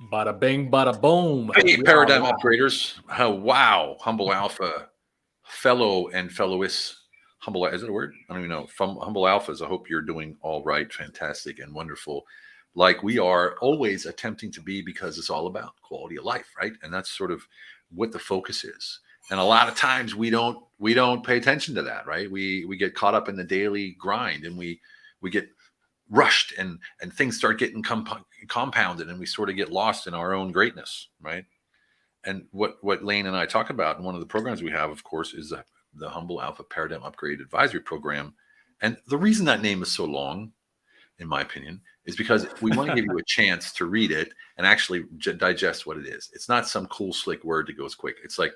Bada bing, bada boom. Hey, We are paradigm live. upgraders. Wow. Humble Alpha, fellow and fellowist. Humble, is it a word? I don't even know. Humble Alphas, I hope you're doing all right, fantastic, and wonderful. Like we are always attempting to be, because it's all about quality of life, right? And that's sort of what the focus is. And a lot of times we don't pay attention to that, right? We get caught up in the daily grind, and we get rushed, and things start getting compounded, and we sort of get lost in our own greatness, right? And what Lane and I talk about in one of the programs we have, of course, is the Humble Alpha Paradigm Upgrade Advisory Program. And the reason that name is so long, in my opinion, is because we want to give you a chance to read it and actually digest what it is. It's not some cool, slick word that goes quick. It's like,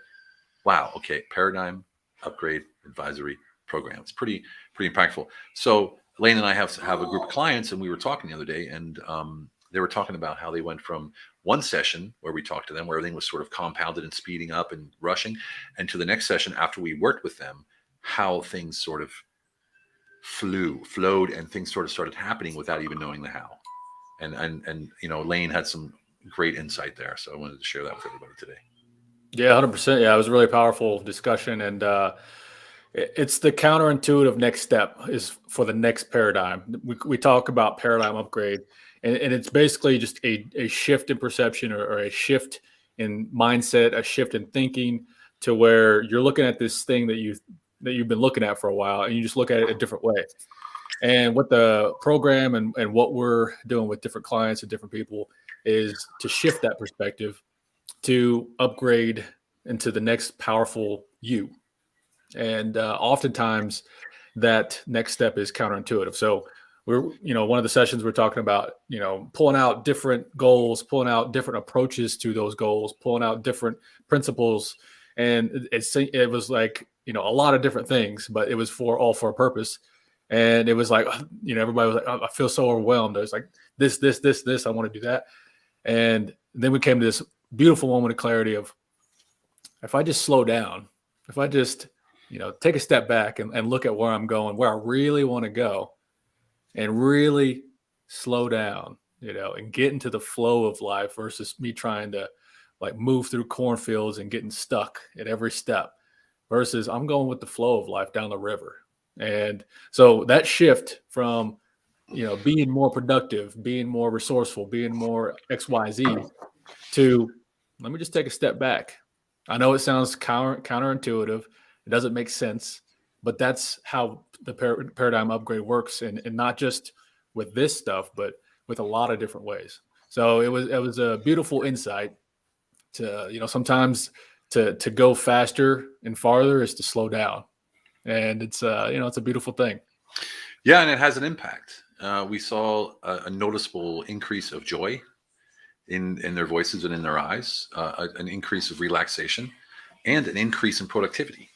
wow, okay, Paradigm Upgrade Advisory Program. It's pretty impactful. So Lane and I have a group of clients, and we were talking the other day, and they were talking about how they went from one session where we talked to them, where everything was sort of compounded and speeding up and rushing, and to the next session after we worked with them, how things sort of flowed, and things sort of started happening without even knowing the how. And Lane had some great insight there, so I wanted to share that with everybody today. Yeah, 100%. Yeah, it was a really powerful discussion. And it's the counterintuitive next step is for the next paradigm. We talk about paradigm upgrade, and it's basically just a shift in perception, or a shift in mindset, a shift in thinking, to where you're looking at this thing that you've been looking at for a while, and you just look at it a different way. And what the program and what we're doing with different clients and different people is to shift that perspective, to upgrade into the next powerful you. And oftentimes that next step is counterintuitive. So one of the sessions we're talking about, pulling out different goals, pulling out different approaches to those goals, pulling out different principles. And it was like, a lot of different things, but it was for a purpose. And it was like, everybody was like, I feel so overwhelmed. I was like, this, I want to do that. And then we came to this beautiful moment of clarity of, if I just slow down, if I just, take a step back and look at where I'm going, where I really want to go, and really slow down, and get into the flow of life versus me trying to like move through cornfields and getting stuck at every step, versus I'm going with the flow of life down the river. And so that shift from, being more productive, being more resourceful, being more XYZ, to let me just take a step back. I know it sounds counterintuitive. It doesn't make sense, but that's how the paradigm upgrade works, and not just with this stuff, but with a lot of different ways. So it was a beautiful insight to, sometimes to go faster and farther is to slow down, and it's a beautiful thing. Yeah, and it has an impact. We saw a noticeable increase of joy in their voices and in their eyes, an increase of relaxation, and an increase in productivity.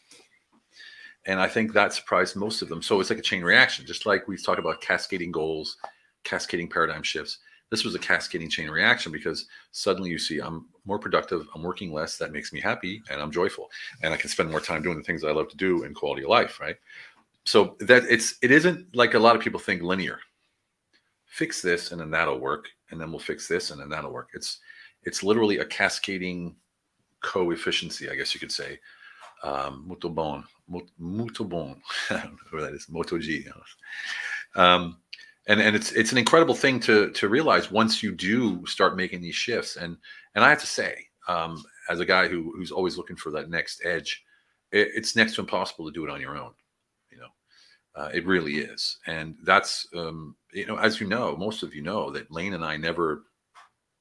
And I think that surprised most of them. So it's like a chain reaction, just like we've talked about cascading goals, cascading paradigm shifts. This was a cascading chain reaction, because suddenly you see, I'm more productive, I'm working less, that makes me happy, and I'm joyful, and I can spend more time doing the things I love to do, and quality of life, right? So that it isn't like a lot of people think linear. Fix this and then that'll work, and then we'll fix this and then that'll work. It's literally a cascading co-efficiency, I guess you could say. Muito bon, muito bon. I don't know who that is. Moto G. And it's an incredible thing to realize once you do start making these shifts. And I have to say, as a guy who's always looking for that next edge, it's next to impossible to do it on your own. You know, it really is. And that's as most of you know, that Lane and I never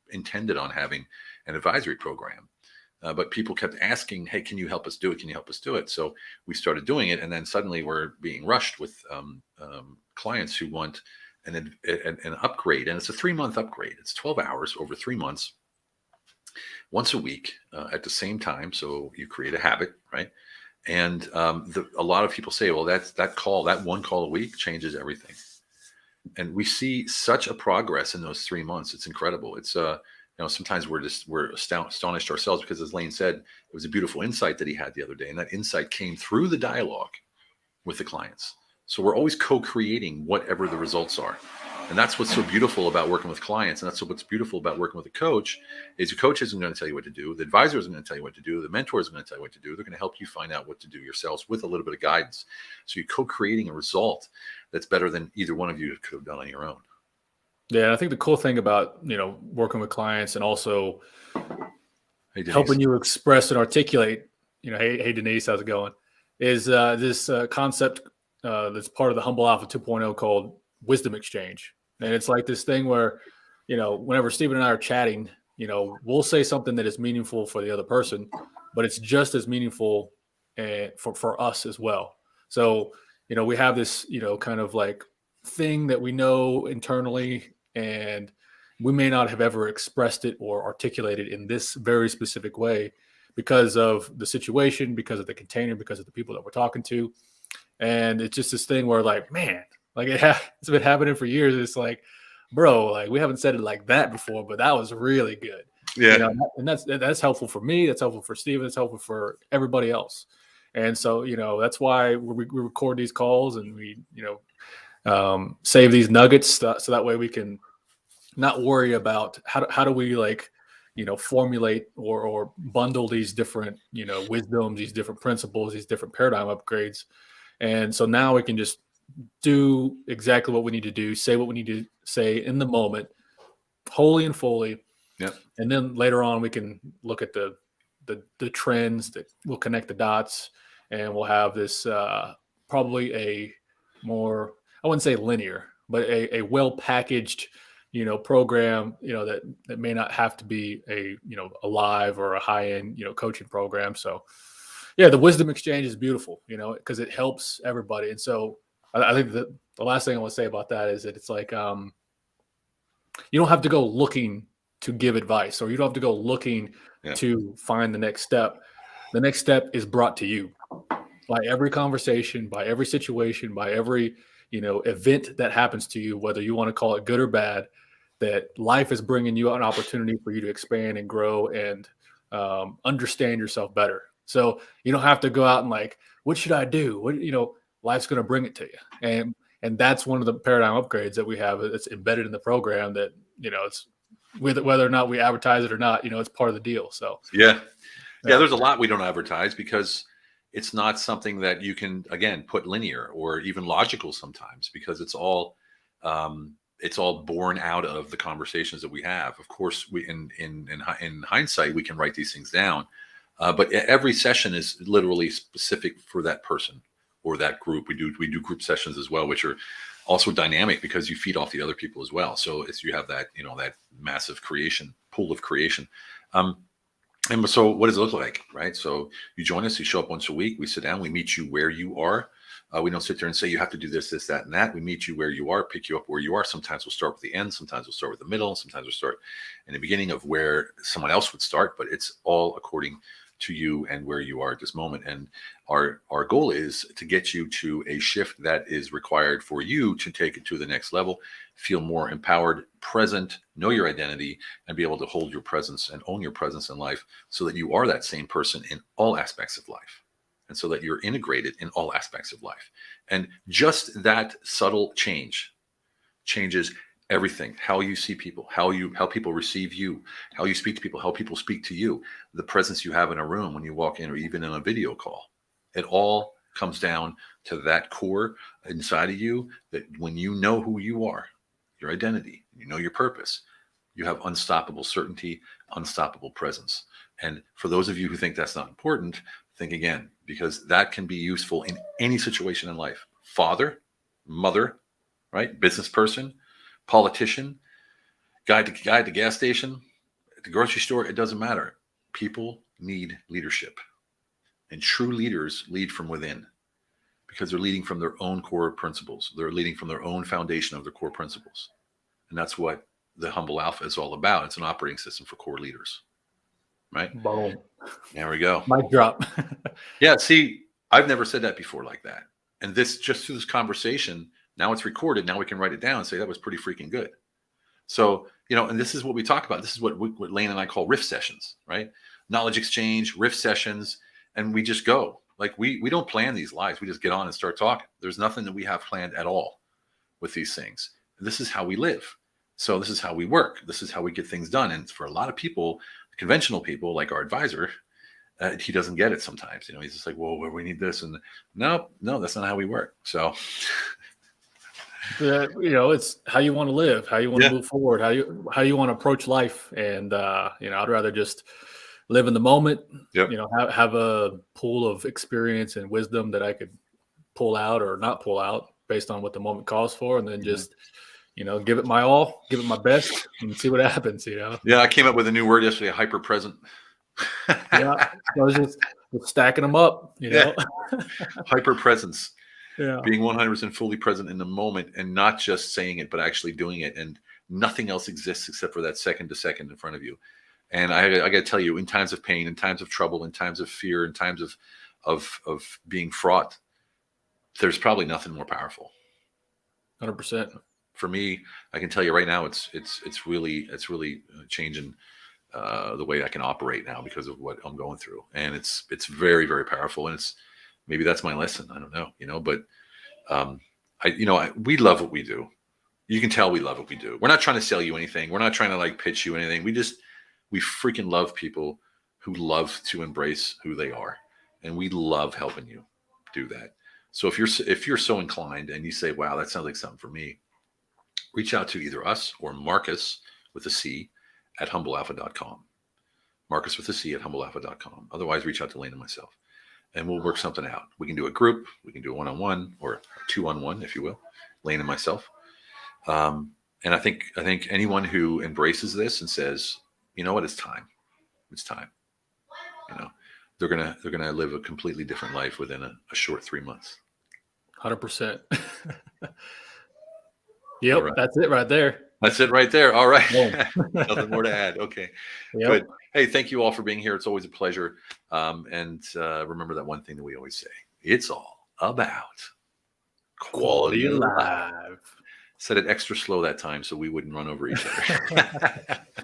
intended on having an advisory program. But people kept asking, "Hey, can you help us do it? Can you help us do it?" So we started doing it, and then suddenly we're being rushed with clients who want an upgrade, and it's a 3-month upgrade. It's 12 hours over 3 months, once a week at the same time. So you create a habit, right? And a lot of people say, "Well, that one call a week changes everything." And we see such a progress in those 3 months. It's incredible. It's sometimes we're astonished ourselves, because, as Lane said, it was a beautiful insight that he had the other day, and that insight came through the dialogue with the clients. So we're always co-creating whatever the results are. And that's what's so beautiful about working with clients. And that's what's beautiful about working with a coach is your coach isn't going to tell you what to do. The advisor isn't going to tell you what to do. The mentor isn't going to tell you what to do. They're going to help you find out what to do yourselves with a little bit of guidance. So you're co-creating a result that's better than either one of you could have done on your own. Yeah, I think the cool thing about, working with clients and also Hey, helping you express and articulate, hey Denise, how's it going? Is this concept that's part of the Humble Alpha 2.0 called wisdom exchange. And it's like this thing where, whenever Stephen and I are chatting, we'll say something that is meaningful for the other person, but it's just as meaningful for us as well. So, we have this, kind of like thing that we know internally, and we may not have ever expressed it or articulated in this very specific way because of the situation, because of the container, because of the people that we're talking to. And it's just this thing where, like, man, like it's been happening for years. It's like, bro, like we haven't said it like that before, but that was really good. Yeah. And that's helpful for me. That's helpful for Steven. That's helpful for everybody else. And so, that's why we record these calls and we, save these nuggets so that way we can not worry about how do we formulate or bundle these different, wisdoms, these different principles, these different paradigm upgrades. And so now we can just do exactly what we need to do, say what we need to say in the moment, wholly and fully. Yeah. And then later on, we can look at the trends that will connect the dots, and we'll have this probably a more, I wouldn't say linear, but a well-packaged, program, that may not have to be a live or a high-end, coaching program. So yeah, the wisdom exchange is beautiful, because it helps everybody. And so I think that the last thing I want to say about that is that it's like, you don't have to go looking to give advice, or you don't have to go looking to find the next step. The next step is brought to you by every conversation, by every situation, by every, event that happens to you, whether you want to call it good or bad, that life is bringing you an opportunity for you to expand and grow and understand yourself better. So you don't have to go out and like, what should I do? What, life's going to bring it to you. And that's one of the paradigm upgrades that we have. It's embedded in the program that, it's whether or not we advertise it or not, it's part of the deal. So, yeah, there's a lot we don't advertise because it's not something that you can, again, put linear or even logical sometimes, because it's all born out of the conversations that we have. Of course, we in hindsight, we can write these things down. But every session is literally specific for that person or that group. We do group sessions as well, which are also dynamic because you feed off the other people as well. So it's, you have that, that massive pool of creation. And so what does it look like, right? So you join us, you show up once a week, we sit down, we meet you where you are. We don't sit there and say, you have to do this, this, that, and that. We meet you where you are, pick you up where you are. Sometimes we'll start with the end. Sometimes we'll start with the middle. Sometimes we'll start in the beginning of where someone else would start, but it's all according to you and where you are at this moment. And our goal is to get you to a shift that is required for you to take it to the next level, feel more empowered, present, know your identity, and be able to hold your presence and own your presence in life so that you are that same person in all aspects of life. And so that you're integrated in all aspects of life. And just that subtle changes everything. How you see people, how people receive you, how you speak to people, how people speak to you, the presence you have in a room when you walk in, or even in a video call. It all comes down to that core inside of you, that when you know who you are, your identity, you know your purpose, you have unstoppable certainty, unstoppable presence. And for those of you who think that's not important, think again, because that can be useful in any situation in life. Father, mother, right? Business person, politician, guy at the gas station, at the grocery store, it doesn't matter. People need leadership. And true leaders lead from within, because they're leading from their own core principles. They're leading from their own foundation of their core principles. And that's what the Humble Alpha is all about. It's an operating system for core leaders. Right? Boom. There we go. Mic drop. Yeah. See, I've never said that before like that. And this, just through this conversation, now it's recorded. Now we can write it down and say that was pretty freaking good. So, and this is what we talk about. This is what Lane and I call riff sessions, right? Knowledge exchange, riff sessions. And we just go. Like we don't plan these lives. We just get on and start talking. There's nothing that we have planned at all with these things. This is how we live. So this is how we work. This is how we get things done. And for a lot of people, conventional people like our advisor, he doesn't get it sometimes. He's just like, whoa, we need this. And no, that's not how we work. So, it's how you want to live, how you want to move forward, how you want to approach life. And, I'd rather just live in the moment, have a pool of experience and wisdom that I could pull out or not pull out based on what the moment calls for. And then just, give it my all, give it my best and see what happens, Yeah. I came up with a new word yesterday, hyper present. I was just stacking them up, Hyper presence. Yeah. Being 100% fully present in the moment and not just saying it, but actually doing it. And nothing else exists except for that second to second in front of you. And I got to tell you, in times of pain, in times of trouble, in times of fear, in times of being fraught, there's probably nothing more powerful. 100%. For me, I can tell you right now, it's really changing the way I can operate now because of what I'm going through, and it's very, very powerful. And maybe that's my lesson. I don't know, but we love what we do. You can tell we love what we do. We're not trying to sell you anything. We're not trying to like pitch you anything. We freaking love people who love to embrace who they are, and we love helping you do that. So if you're so inclined and you say, wow, that sounds like something for me, reach out to either us or Marcus with a C at humblealpha.com. Marcus with a C at humblealpha.com. Otherwise, reach out to Lane and myself, and we'll work something out. We can do a group, we can do a one-on-one or a two-on-one, if you will, Lane and myself. And I think anyone who embraces this and says, you know what, it's time. They're gonna live a completely different life within a short 3 months. 100%. Yep, right. That's it right there. That's it right there. All right. Nothing more to add. Okay. Yep. Good. Hey, thank you all for being here. It's always a pleasure. And remember that one thing that we always say. It's all about quality of life. Said it extra slow that time so we wouldn't run over each other.